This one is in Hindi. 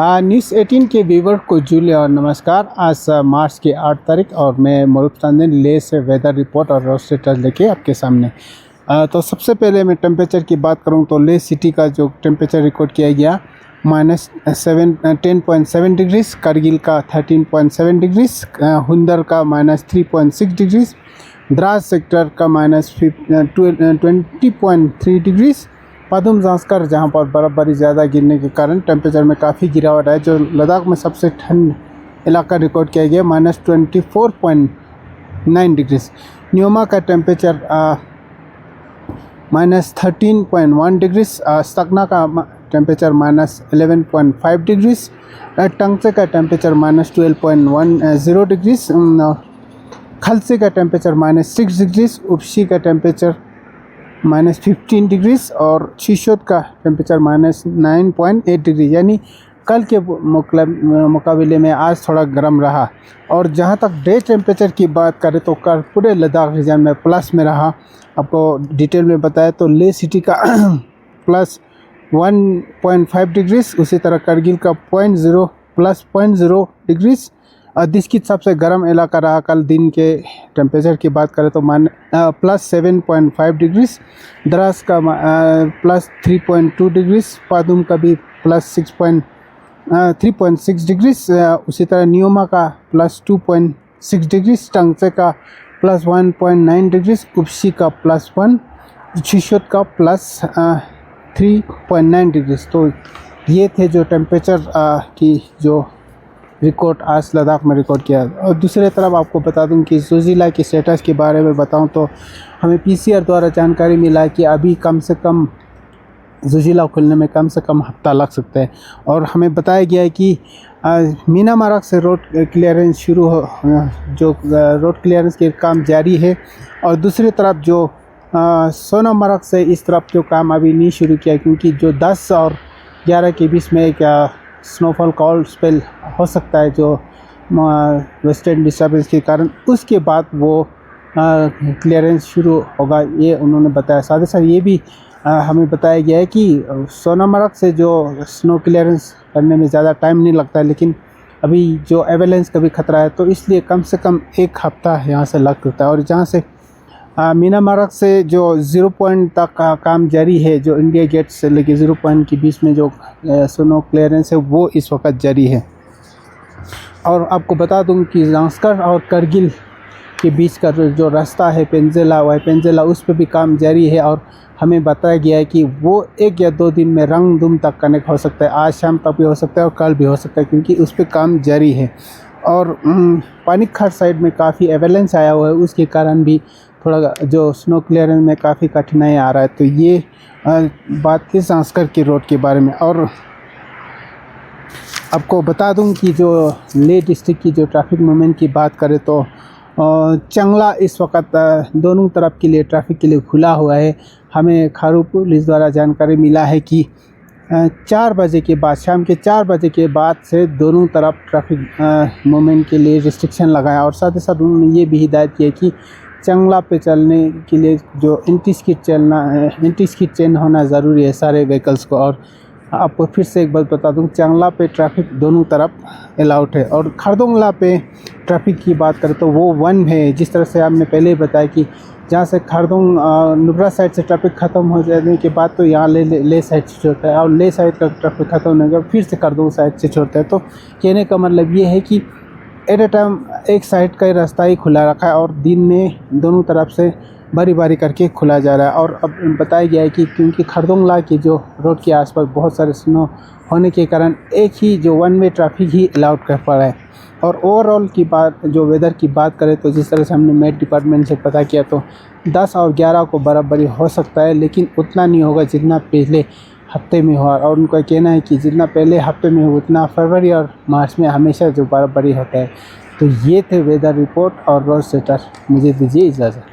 न्यूज़ 18 के व्यूवर को जूली और नमस्कार। आज मार्च की 8 तारीख और मैं मरूफ चांदन ले से वेदर रिपोर्ट और रोड स्टेटस लेके आपके सामने। तो सबसे पहले मैं टेम्परेचर की बात करूं तो ले सिटी का जो टेम्परेचर रिकॉर्ड किया गया -10.7 डिग्रीज़, करगिल का 13.7 डिग्रीज़, हुंदर का -3.6 डिग्रीज़, द्रास सेक्टर का -20.3 डिग्रीज़, पादुम जांस्कर जहां पर बर्फ़बारी ज़्यादा गिरने के कारण टेम्परेचर में काफ़ी गिरावट है। जो लद्दाख में सबसे ठंड इलाका रिकॉर्ड किया गया -24.9 डिग्रीज़, न्योमा का टेम्परेचर -13.1 डिग्रीज़, स्टकना का टेम्परेचर -11.5 डिग्रीज़, टंगचे का टेम्परेचर -12.10 डिग्रीज़, खलसे का टेम्परेचर -6 डिग्रीज़, उपशी का टेम्परेचर -15 डिग्रीज़ और शीशोद का टेम्परेचर -9.8 डिग्री। यानी कल के मुकाबले में आज थोड़ा गर्म रहा। और जहां तक डे टेम्परेचर की बात करें तो कल पूरे लद्दाख रीजन में प्लस में रहा। आपको डिटेल में बताया तो ले सिटी का +1.5 डिग्रीज़, उसी तरह करगिल का +0 डिग्रीज़। दिस्कित सबसे गर्म इलाका रहा। कल दिन के टेम्परेचर की बात करें तो +7.5 डिग्रीज़, द्रास का +3.2 डिग्रीज़, पादुम का भी +3.6 डिग्रीज़, उसी तरह न्योमा का +2.6 डिग्रीज़, टंगचे का +1.9 डिग्रीज़, उपशी का +1, शीशोद का +3.9 डिग्रीज़। तो ये थे जो टेम्परेचर की जो रिकॉर्ड आज लद्दाख में रिकॉर्ड किया। और दूसरी तरफ आपको बता दूं कि ज़ोजिला की स्टेटस के बारे में बताऊं तो हमें पीसीआर द्वारा जानकारी मिला कि अभी कम से कम ज़ोजिला खुलने में कम से कम हफ्ता लग सकता है। और हमें बताया गया है कि मीना मार्ग से रोड क्लियरेंस शुरू हो, जो रोड क्लियरेंस के काम जारी है। और दूसरी तरफ जो सोनामार्ग से इस तरफ जो काम अभी नहीं शुरू किया, क्योंकि जो 10 और 11 के बीच में एक स्नोफॉल कॉल स्पेल हो सकता है जो वेस्टर्न डिस्टर्बेंस के कारण, उसके बाद वो क्लियरेंस शुरू होगा, ये उन्होंने बताया। साथ ही साथ ये भी हमें बताया गया है कि सोनामार्ग से जो स्नो क्लियरेंस करने में ज़्यादा टाइम नहीं लगता है, लेकिन अभी जो एवेलेंस का भी खतरा है, तो इसलिए कम से कम एक हफ्ता यहाँ से लग सकता है। और जहाँ से मीना मार्ग से जो 0 पॉइंट तक का काम जारी है, जो इंडिया गेट से लेके 0 पॉइंट के बीच में जो स्नो क्लियरेंस है, वो इस वक्त जारी है। और आपको बता दूं कि जांस्कर और करगिल के बीच का जो रास्ता है पेंजेला, उस पर भी काम जारी है। और हमें बताया गया है कि वो 1 या 2 दिन में रंगदुम तक कनेक्ट हो सकता है। आज शाम तक भी हो सकता है और कल भी हो सकता है, क्योंकि उस पर काम जारी है। और पानीखार साइड में काफ़ी एवेलेंस आया हुआ है, उसके कारण भी थोड़ा जो स्नो क्लियरेंस में काफ़ी कठिनाई आ रहा है। तो ये बात थी जांस्कर की रोड के बारे में। और आपको बता दूं कि जो ले डिस्ट्रिक्ट की जो ट्रैफिक मूवमेंट की बात करें तो चंगला इस वक्त दोनों तरफ के लिए ट्रैफिक के लिए खुला हुआ है। हमें खारू पुलिस द्वारा जानकारी मिला है कि 4 बजे के बाद, शाम के 4 बजे के बाद से दोनों तरफ ट्रैफिक मूवमेंट के लिए रिस्ट्रिक्शन लगाया। और साथ ही साथ उन्होंने ये भी हिदायत की है कि चंगला पे चलने के लिए जो एंटी स्किड चेन होना ज़रूरी है सारे व्हीकल्स को। और आपको फिर से एक बात बता दूं, चंगला पे ट्रैफिक दोनों तरफ अलाउड है। और खरदोंगला पे ट्रैफिक की बात करें तो वो 1 है। जिस तरह से आपने पहले ही बताया कि जहाँ से खरदोंग नुब्रा साइड से ट्रैफिक ख़त्म हो जाने के बाद तो यहाँ ले साइड से छोड़ता है, और ले साइड का ट्रैफिक ख़त्म होने के बाद फिर से खरदोंग साइड से छोड़ता है। तो कहने का मतलब ये है कि एट ए टाइम एक साइड का ही रास्ता ही खुला रखा है और दिन में दोनों तरफ से बारी बारी करके खुला जा रहा है। और अब बताया गया है कि क्योंकि खरदोंगला की जो रोड के आसपास बहुत सारे स्नो होने के कारण एक ही जो 1 वे ट्रैफिक ही अलाउड कर पा रहा है। और ओवरऑल की बात, जो वेदर की बात करें तो जिस तरह से हमने मेट डिपार्टमेंट से पता किया तो 10 और 11 को बर्फ़बारी हो सकता है, लेकिन उतना नहीं होगा जितना पहले हफ्ते में हुआ। और उनका कहना है कि जितना पहले हफ्ते में हो उतना फरवरी और मार्च में हमेशा जो बर्फ़बारी होता है। तो ये थे वेदर रिपोर्ट और रोड स्टेटस। मुझे दीजिए इजाज़त।